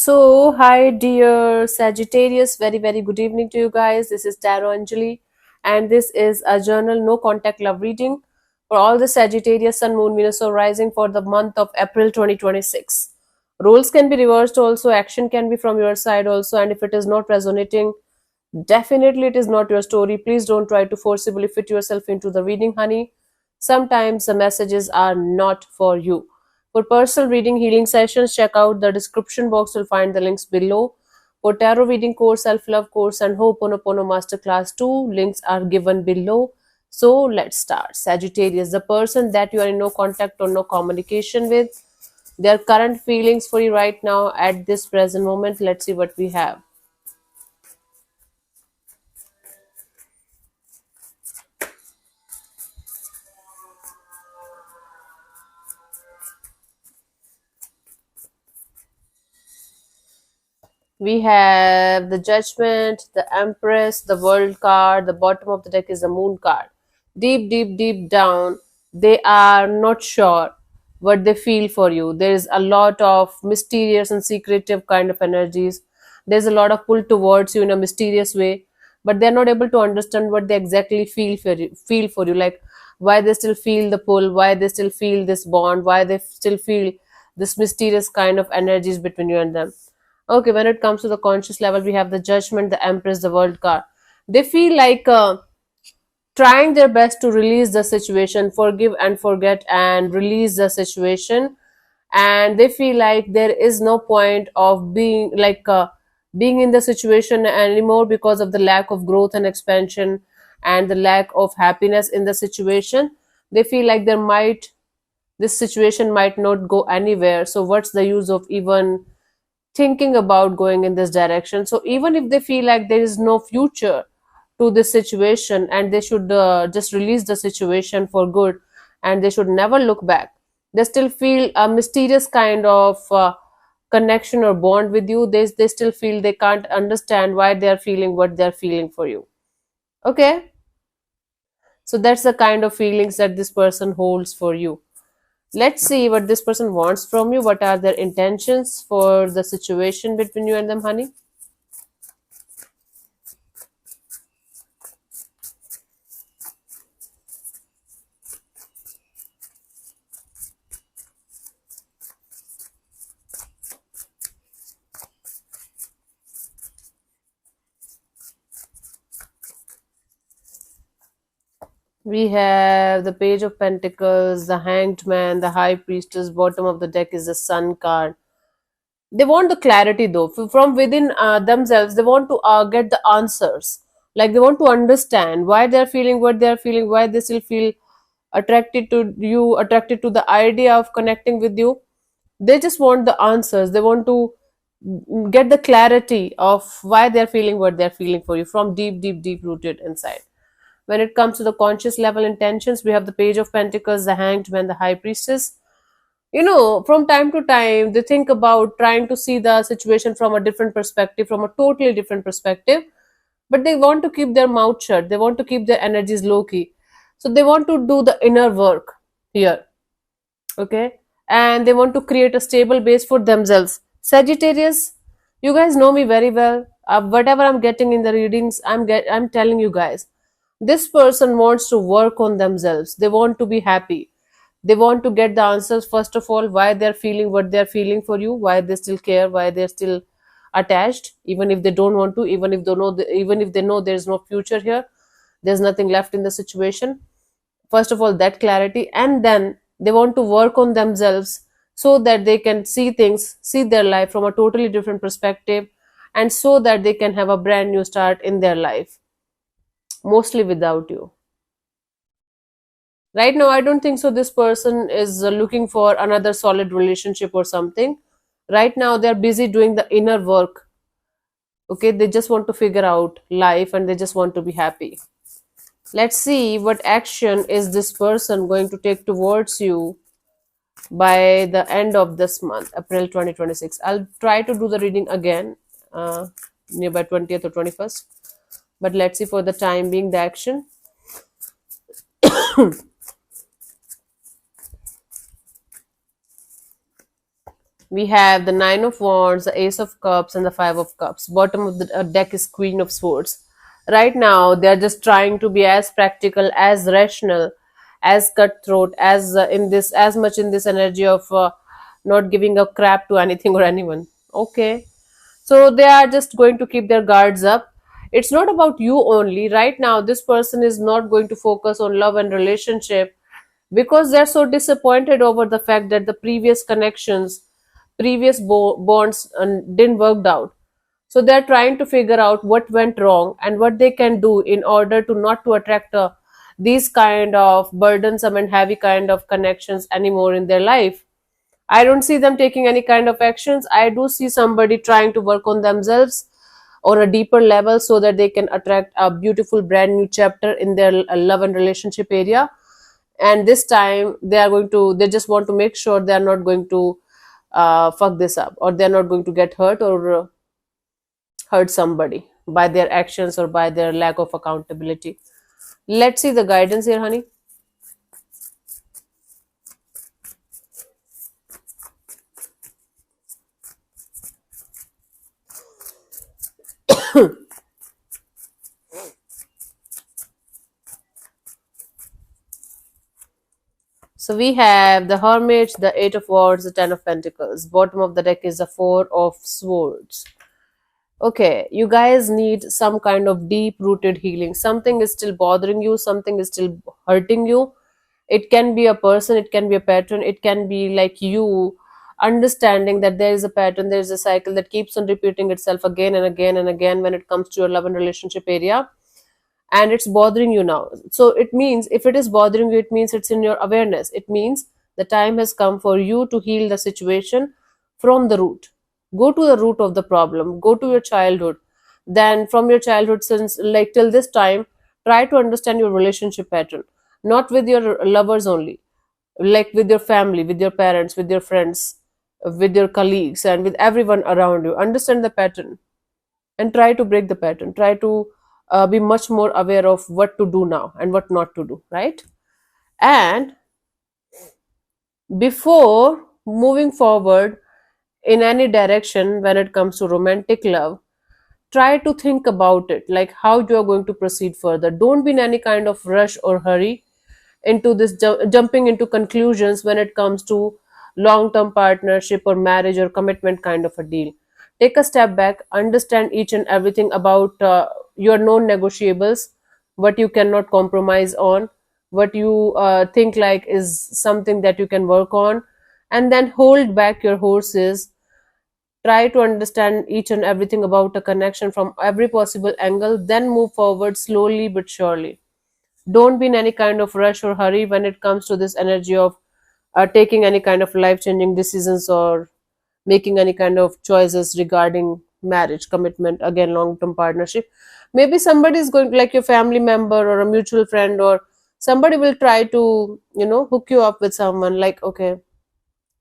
Hi, dear Sagittarius. Very, very good evening to you guys. This is Tarot Anjali, and this is a journal no contact love reading for all the Sagittarius, Sun, Moon, Venus, or Rising for the month of April 2026. Roles can be reversed also, action can be from your side also, and if it is not resonating, definitely it is not your story. Please don't try to forcibly fit yourself into the reading, honey. Sometimes the messages are not for you. For personal reading healing sessions, check out the description box. You'll find the links below. For tarot reading course, self-love course, and Ho'oponopono masterclass 2, links are given below. So let's start. Sagittarius, the person that you are in no contact or no communication with, their current feelings for you right now at this present moment. Let's see what we have. We have the Judgment, the Empress, the World card. The bottom of the deck is the Moon card. Deep, deep, deep down, they are not sure what they feel for you. There is a lot of mysterious and secretive kind of energies. There's a lot of pull towards you in a mysterious way, but they're not able to understand what they exactly feel for you. Like why they still feel the pull, why they still feel this bond, why they still feel this mysterious kind of energies between you and them. Okay, when it comes to the conscious level, we have the Judgment, the Empress, the World card. They feel like trying their best to release the situation, forgive and forget, and release the situation. And they feel like there is no point of being in the situation anymore because of the lack of growth and expansion and the lack of happiness in the situation. They feel like this situation might not go anywhere. So what's the use of even thinking about going in this direction? So even if they feel like there is no future to this situation and they should just release the situation for good and they should never look back, they still feel a mysterious kind of connection or bond with you. They still feel they can't understand why they are feeling what they are feeling for you. Okay, so that's the kind of feelings that this person holds for you. Let's see what this person wants from you. What are their intentions for the situation between you and them, honey? We have the Page of Pentacles, the Hanged Man, the High Priestess. Bottom of the deck is the Sun card. They want the clarity though from within themselves. They want to get the answers. Like they want to understand why they're feeling what they're feeling, why they still feel attracted to you, attracted to the idea of connecting with you. They just want the answers. They want to get the clarity of why they're feeling what they're feeling for you from deep, deep, deep rooted inside. When it comes to the conscious level intentions, we have the Page of Pentacles, the Hanged Man, the High Priestess. From time to time, they think about trying to see the situation from a different perspective, from a totally different perspective, but they want to keep their mouth shut. They want to keep their energies low key. So they want to do the inner work here. Okay. And they want to create a stable base for themselves. Sagittarius, you guys know me very well. Whatever I'm getting in the readings, I'm telling you guys, this person wants to work on themselves. They want to be happy. They want to get the answers, first of all, why they're feeling what they're feeling for you, why they still care, why they're still attached, even if they don't want to, even if they know there's no future here, there's nothing left in the situation. First of all, that clarity, and then they want to work on themselves so that they can see their life from a totally different perspective, and so that they can have a brand new start in their life, mostly without you. Right now, I don't think so this person is looking for another solid relationship or something. Right now, they're busy doing the inner work. Okay, they just want to figure out life and they just want to be happy. Let's see what action is this person going to take towards you by the end of this month, April 2026. I'll try to do the reading again nearby 20th or 21st, but let's see for the time being the action. We have the Nine of Wands, the Ace of Cups, and the Five of Cups. Bottom of the deck is Queen of Swords. Right now, they are just trying to be as practical, as rational, as cutthroat, as in this, as much in this energy of not giving a crap to anything or anyone. Okay, so they are just going to keep their guards up. It's not about you only. Right now, this person is not going to focus on love and relationship because they're so disappointed over the fact that the previous connections, previous bonds didn't work out. So they're trying to figure out what went wrong and what they can do in order to not to attract these kind of burdensome and heavy kind of connections anymore in their life. I don't see them taking any kind of actions. I do see somebody trying to work on themselves on a deeper level so that they can attract a beautiful brand new chapter in their love and relationship area. And this time they just want to make sure they are not going to fuck this up, or they're not going to get hurt or hurt somebody by their actions or by their lack of accountability. Let's see the guidance here, honey. So we have the Hermit, the Eight of Wands, the Ten of Pentacles. Bottom of the deck is the Four of Swords. Okay, you guys need some kind of deep rooted healing. Something is still bothering you, something is still hurting you. It can be a person, it can be a pattern, it can be like you understanding that there is a pattern, there is a cycle that keeps on repeating itself again and again and again when it comes to your love and relationship area, and it's bothering you now. So it means, if it is bothering you, it means it's in your awareness. It means the time has come for you to heal the situation from the root. Go to the root of the problem, go to your childhood. Then from your childhood, since like till this time, try to understand your relationship pattern, not with your lovers only, like with your family, with your parents, with your friends, with your colleagues, and with everyone around you. Understand the pattern and try to break the pattern. Try to be much more aware of what to do now and what not to do, right? And before moving forward in any direction when it comes to romantic love, try to think about it, like how you are going to proceed further. Don't be in any kind of rush or hurry into this jumping into conclusions when it comes to long term partnership or marriage or commitment kind of a deal. Take a step back, understand each and everything about your non negotiables, what you cannot compromise on, what you think like is something that you can work on, and then hold back your horses. Try to understand each and everything about a connection from every possible angle, then move forward slowly but surely. Don't be in any kind of rush or hurry when it comes to this energy of taking any kind of life changing decisions or making any kind of choices regarding marriage, commitment, again, long term partnership. Maybe somebody is going, like your family member or a mutual friend, or somebody will try to, hook you up with someone, like, okay,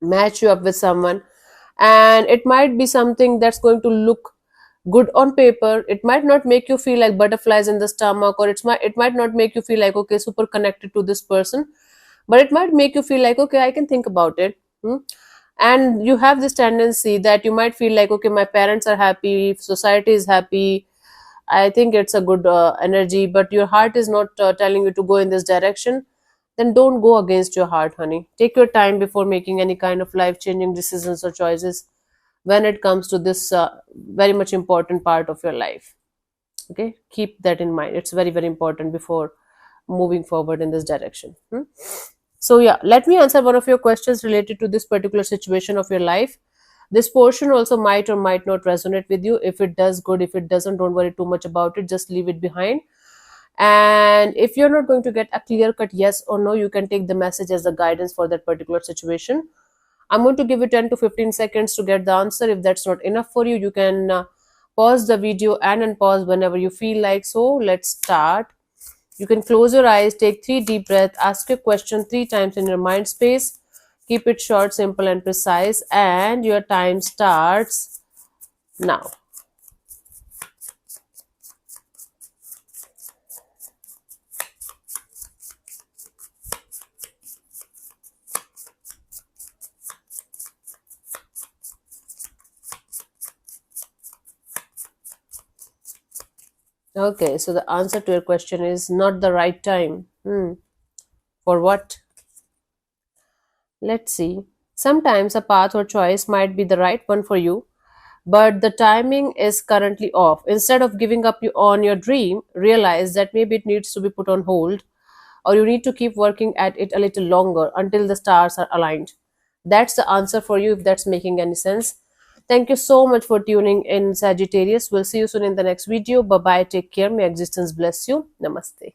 match you up with someone. And it might be something that's going to look good on paper. It might not make you feel like butterflies in the stomach, or it might not make you feel like, okay, super connected to this person, but it might make you feel like, okay, I can think about it. And you have this tendency that you might feel like, okay, my parents are happy, society is happy, I think it's a good energy, but your heart is not telling you to go in this direction. Then don't go against your heart, honey. Take your time before making any kind of life changing decisions or choices when it comes to this very much important part of your life. Okay, keep that in mind. It's very, very important before moving forward in this direction. So yeah, let me answer one of your questions related to this particular situation of your life. This portion also might or might not resonate with you. If it does, good. If it doesn't, don't worry too much about it, just leave it behind. And if you're not going to get a clear cut yes or no, you can take the message as the guidance for that particular situation. I'm going to give you 10 to 15 seconds to get the answer. If that's not enough for you, you can pause the video and unpause whenever you feel like. So let's start. You can close your eyes, take 3 deep breaths, ask your question 3 times in your mind space. Keep it short, simple, and precise. And your time starts now. Okay, so the answer to your question is not the right time. For what? Let's see. Sometimes a path or choice might be the right one for you, but the timing is currently off. Instead of giving up on your dream, realize that maybe it needs to be put on hold, or you need to keep working at it a little longer until the stars are aligned. That's the answer for you, if that's making any sense. Thank you so much for tuning in, Sagittarius. We'll see you soon in the next video. Bye bye. Take care. May existence bless you. Namaste.